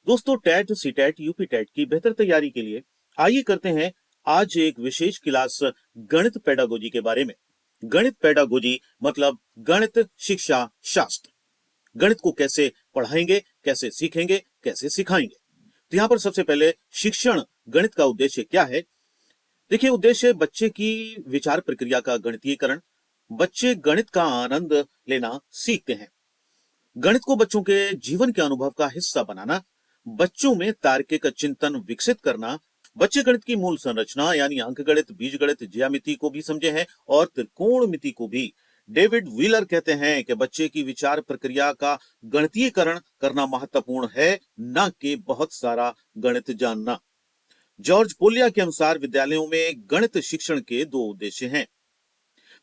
दोस्तों, TET, CTET, UP TET की बेहतर तैयारी के लिए आइए करते हैं आज एक विशेष क्लास गणित पेडागोजी के बारे में। गणित पेडागोजी मतलब गणित शिक्षा शास्त्र। गणित को कैसे पढ़ाएंगे, कैसे सीखेंगे, कैसे सिखाएंगे। तो यहाँ पर सबसे पहले शिक्षण गणित का उद्देश्य क्या है। देखिए, उद्देश्य बच्चे की विचार प्रक्रिया का गणितीयकरण। बच्चे गणित का आनंद लेना सीखते हैं। गणित को बच्चों के जीवन के अनुभव का हिस्सा बनाना, बच्चों में तार्किक चिंतन विकसित करना। बच्चे गणित की मूल संरचना यानी अंकगणित, बीजगणित, ज्यामिति को भी समझे हैं और त्रिकोणमिति को भी। डेविड व्हीलर कहते हैं कि बच्चे की विचार प्रक्रिया का गणितीयकरण करना महत्वपूर्ण है, न कि बहुत सारा गणित जानना। जॉर्ज पोलिया के अनुसार विद्यालयों में गणित शिक्षण के दो उद्देश्य हैं।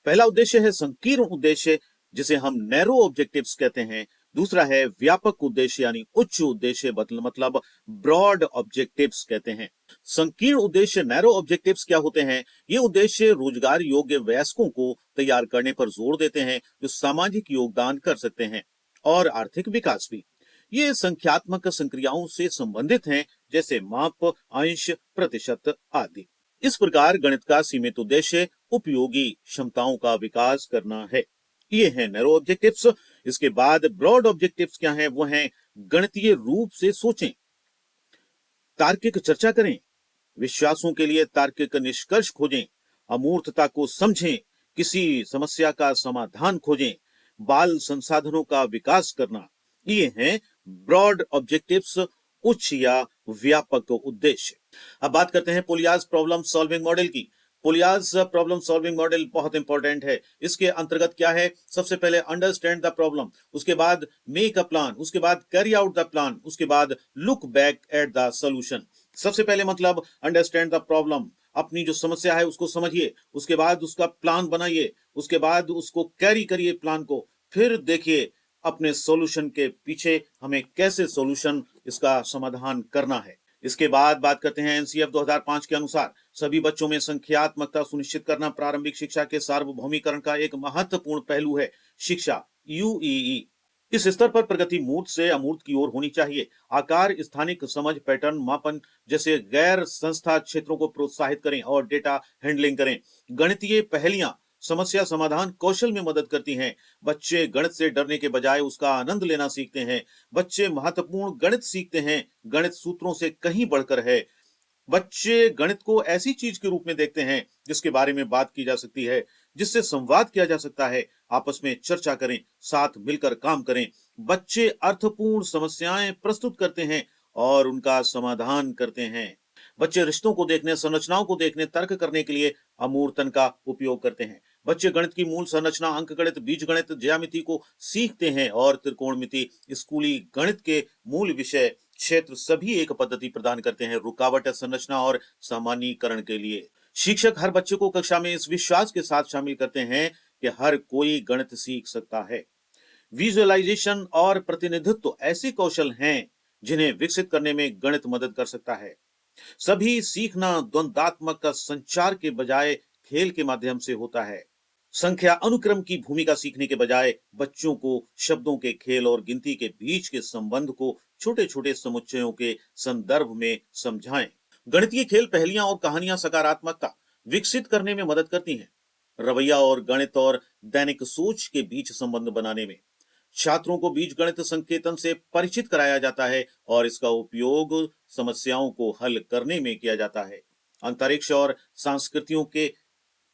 पहला उद्देश्य है संकीर्ण उद्देश्य, जिसे हम नैरो ऑब्जेक्टिव्स कहते हैं। दूसरा है व्यापक उद्देश्य यानी उच्च उद्देश्य, मतलब ब्रॉड ऑब्जेक्टिव्स कहते हैं। संकीर्ण उद्देश्य नैरो ऑब्जेक्टिव्स क्या होते हैं? ये उद्देश्य रोजगार योग्य वयस्कों को तैयार करने पर जोर देते हैं, जो सामाजिक योगदान कर सकते हैं और आर्थिक विकास भी। ये संख्यात्मक संक्रियाओं से संबंधित हैं, जैसे माप, अंश, प्रतिशत आदि। इस प्रकार गणित का सीमित उद्देश्य उपयोगी क्षमताओं का विकास करना है। ये हैं नैरो ऑब्जेक्टिव्स। इसके बाद ब्रॉड ऑब्जेक्टिव्स क्या हैं? वो हैं गणितीय रूप से सोचें, तार्किक चर्चा करें, विश्वासों के लिए तार्किक निष्कर्ष खोजें, अमूर्तता को समझें, किसी समस्या का समाधान खोजें, बाल संसाधनों का विकास करना। ये हैं ब्रॉड ऑब्जेक्टिव्स, उच्च या व्यापक उद्देश्य। अब बात करते हैं पोलियाज प्रॉब्लम सॉल्विंग मॉडल की। पोलियाज प्रॉब्लम सॉल्विंग मॉडल बहुत इंपॉर्टेंट है। इसके अंतर्गत क्या है? सबसे पहले अंडरस्टैंड द प्रॉब्लम, उसके बाद मेक अ प्लान, उसके बाद कैरी आउट द प्लान, उसके बाद look back at the solution. सबसे पहले मतलब अंडरस्टैंड द प्रॉब्लम, अपनी जो समस्या है उसको समझिए, उसके बाद उसका प्लान बनाइए, उसके बाद उसको कैरी करिए प्लान को, फिर देखिए अपने सॉल्यूशन के पीछे हमें कैसे सॉल्यूशन इसका समाधान करना है। इसके बाद बात करते हैं एनसीएफ 2005 के अनुसार सभी बच्चों में संख्यात्मकता सुनिश्चित करना प्रारंभिक शिक्षा के सार्वभौमिकरण का एक महत्वपूर्ण पहलू है। शिक्षा यूईई इस स्तर पर प्रगति मूर्त से अमूर्त की ओर होनी चाहिए। आकार, स्थानिक समझ, पैटर्न, मापन जैसे गैर संस्था क्षेत्रों को प्रोत्साहित करें और डेटा हैंडलिंग करें। गणितीय पहेलियां समस्या समाधान कौशल में मदद करती हैं। बच्चे गणित से डरने के बजाय उसका आनंद लेना सीखते हैं। बच्चे महत्वपूर्ण गणित सीखते हैं, गणित सूत्रों से कहीं बढ़कर है। बच्चे गणित को ऐसी चीज के रूप में देखते हैं जिसके बारे में बात की जा सकती है, जिससे संवाद किया जा सकता है। आपस में चर्चा करें, साथ मिलकर काम करें। बच्चे अर्थपूर्ण समस्याएं प्रस्तुत करते हैं और उनका समाधान करते हैं। बच्चे रिश्तों को देखने, संरचनाओं को देखने, तर्क करने के लिए अमूर्तन का उपयोग करते हैं। बच्चे गणित की मूल संरचना, अंकगणित, बीजगणित, ज्यामिति को सीखते हैं और त्रिकोणमिति, स्कूली गणित के मूल विषय क्षेत्र सभी एक पद्धति प्रदान करते हैं रुकावट संरचना और सामान्यीकरण के लिए। शिक्षक हर बच्चे को कक्षा में इस विश्वास के साथ शामिल करते हैं कि हर कोई गणित सीख सकता है। विजुअलाइजेशन और प्रतिनिधित्व ऐसे कौशल हैं जिन्हें विकसित करने में गणित मदद कर सकता है। सभी सीखना द्वंद्वात्मक संचार के बजाय खेल के माध्यम से होता है। संख्या अनुक्रम की भूमिका सीखने के बजाय बच्चों को शब्दों के खेल और गिनती के बीच के संबंध को छोटे छोटे समुच्चयों के संदर्भ में समझाएं। गणितीय खेल, पहेलियां और कहानियां सकारात्मकता विकसित करने में मदद करती हैं। रवैया और गणित और दैनिक सोच के बीच संबंध बनाने में छात्रों को बीजगणित संकेतन से परिचित कराया जाता है और इसका उपयोग समस्याओं को हल करने में किया जाता है। अंतरिक्ष और संस्कृतियों के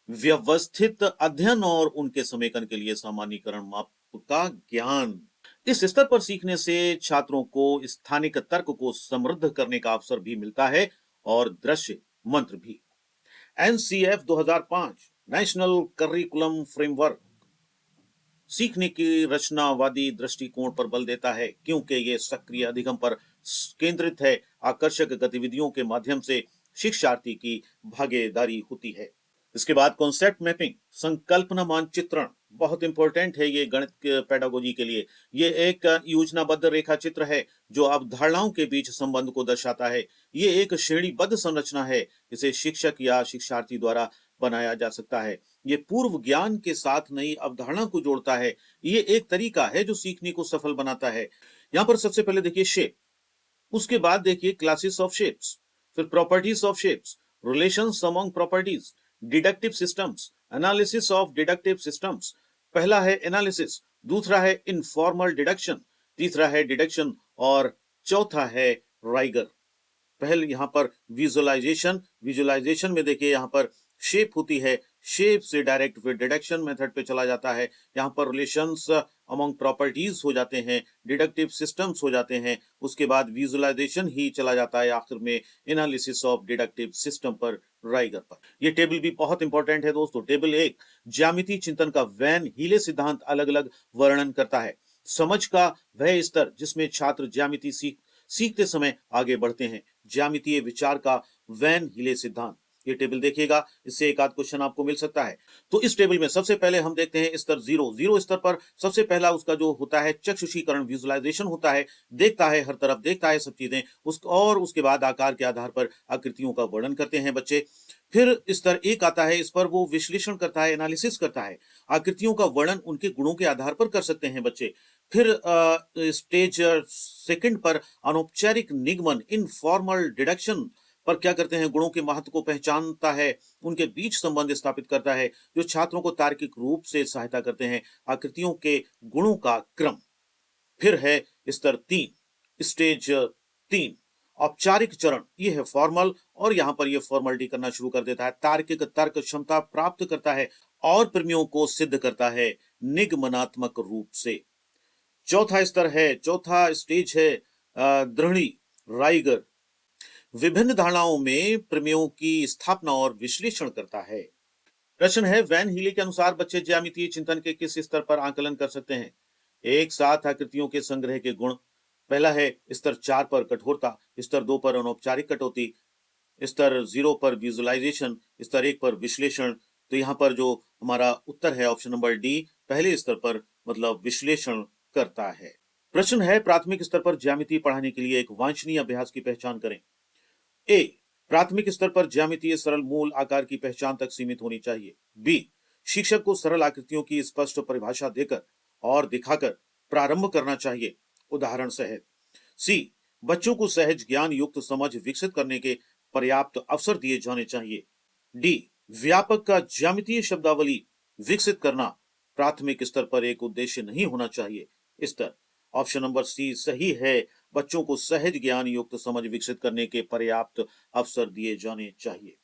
व्यवस्थित अध्ययन और उनके समेकन के लिए सामान्यीकरण माप का ज्ञान। इस स्तर पर सीखने से छात्रों को स्थानिक तर्क को समृद्ध करने का अवसर भी मिलता है और दृश्य मंत्र भी। एनसीएफ 2005 नेशनल करिकुलम फ्रेमवर्क सीखने की रचनावादी दृष्टिकोण पर बल देता है, क्योंकि ये सक्रिय अधिगम पर केंद्रित है। आकर्षक गतिविधियों के माध्यम से शिक्षार्थी की भागीदारी होती है। इसके बाद कॉन्सेप्ट मैपिंग, संकल्पना मानचित्रण बहुत इंपॉर्टेंट है ये गणित के पेडागोजी के लिए। ये एक योजनाबद्ध रेखा चित्र है जो अवधारणाओं के बीच संबंध को दर्शाता है। ये एक श्रेणीबद्ध संरचना है, इसे शिक्षक या शिक्षार्थी द्वारा बनाया जा सकता है। ये पूर्व ज्ञान के साथ नई अवधारणा को जोड़ता है। ये एक तरीका है जो सीखने को सफल बनाता है। यहाँ पर सबसे पहले देखिए शेप। उसके बाद देखिए क्लासेस ऑफ शेप्स, फिर properties of shapes, relations among properties, deductive systems, analysis of deductive systems. पहला है एनालिसिस, दूसरा है इनफॉर्मल डिडक्शन, तीसरा है डिडक्शन और चौथा है राइगर। पहले यहाँ पर विजुअलाइजेशन, विजुअलाइजेशन में देखिए यहाँ पर शेप होती है, शेप से डायरेक्ट फिर डिडक्शन मेथड पे चला जाता है। यहाँ पर रिलेशंस अमंग प्रॉपर्टीज हो जाते हैं, डिडक्टिव सिस्टम्स हो जाते हैं, उसके बाद विजुअलाइजेशन ही चला जाता है आखिर में एनालिसिस ऑफ डिडक्टिव सिस्टम पर, राइगर पर। ये टेबल भी बहुत इंपॉर्टेंट है दोस्तों। टेबल 1 ज्यामितीय चिंतन का वैन हीले सिद्धांत अलग अलग वर्णन करता है। समझ का वह स्तर जिसमें छात्र ज्यामिति सीखते समय आगे बढ़ते हैं, ज्यामितीय विचार का वैन हीले सिद्धांत। ये टेबल देखिएगा, इससे एक आध क्वेश्चन आपको मिल सकता है। तो इस टेबल में सबसे पहले हम देखते हैं स्तर 0 स्तर पर सबसे पहला उसका जो होता है चक्षुषीकरण, विजुअलाइजेशन होता है, देखता है हर तरफ, देखता है सब चीजें और उसके बाद आकार के आधार पर आकृतियों का वर्णन करते हैं बच्चे। फिर स्तर 1 आता है, इस पर वो विश्लेषण करता है, एनालिसिस करता है, आकृतियों का वर्णन उनके गुणों के आधार पर कर सकते हैं बच्चे। फिर स्टेज 2 पर अनौपचारिक निगमन, इनफॉर्मल डिडक्शन पर क्या करते हैं, गुणों के महत्व को पहचानता है, उनके बीच संबंध स्थापित करता है, जो छात्रों को तार्किक रूप से सहायता करते हैं, आकृतियों के गुणों का क्रम। फिर है स्तर 3, स्टेज 3 औपचारिक चरण, ये है फॉर्मल, और यहाँ पर ये फॉर्मलिटी करना शुरू कर देता है, तार्किक तर्क क्षमता प्राप्त करता है और प्रमेयों को सिद्ध करता है निगमनात्मक रूप से। चौथा स्तर है, चौथा स्टेज है दृढ़ी, राइगर, विभिन्न धारणाओं में प्रमेयों की स्थापना और विश्लेषण करता है। प्रश्न है, वैन हीले के अनुसार बच्चे ज्यामितीय चिंतन के किस स्तर पर आकलन कर सकते हैं? एक साथ आकृतियों के संग्रह के गुण। पहला है स्तर 4 पर कठोरता, स्तर 2 पर अनौपचारिक कटौती, स्तर 0 पर विजुअलाइजेशन, स्तर 1 पर विश्लेषण। तो यहाँ पर जो हमारा उत्तर है ऑप्शन नंबर डी, पहले स्तर पर मतलब विश्लेषण करता है। प्रश्न है, प्राथमिक स्तर पर ज्यामिति पढ़ाने के लिए एक वांछनीय अभ्यास की पहचान करें। ए, प्राथमिक स्तर पर ज्यामितीय सरल मूल आकार की पहचान तक सीमित होनी चाहिए। बी, शिक्षक को सरल आकृतियों की स्पष्ट परिभाषा देकर और दिखाकर प्रारंभ करना चाहिए, उदाहरण सहित। सी, बच्चों को सहज ज्ञान युक्त समझ विकसित करने के पर्याप्त अवसर दिए जाने चाहिए। डी, व्यापक का ज्यामितीय शब्दावली विकसित करना प्राथमिक स्तर पर एक उद्देश्य नहीं होना चाहिए स्तर। ऑप्शन नंबर सी सही है, बच्चों को सहज ज्ञान युक्त समझ विकसित करने के पर्याप्त अवसर दिए जाने चाहिए।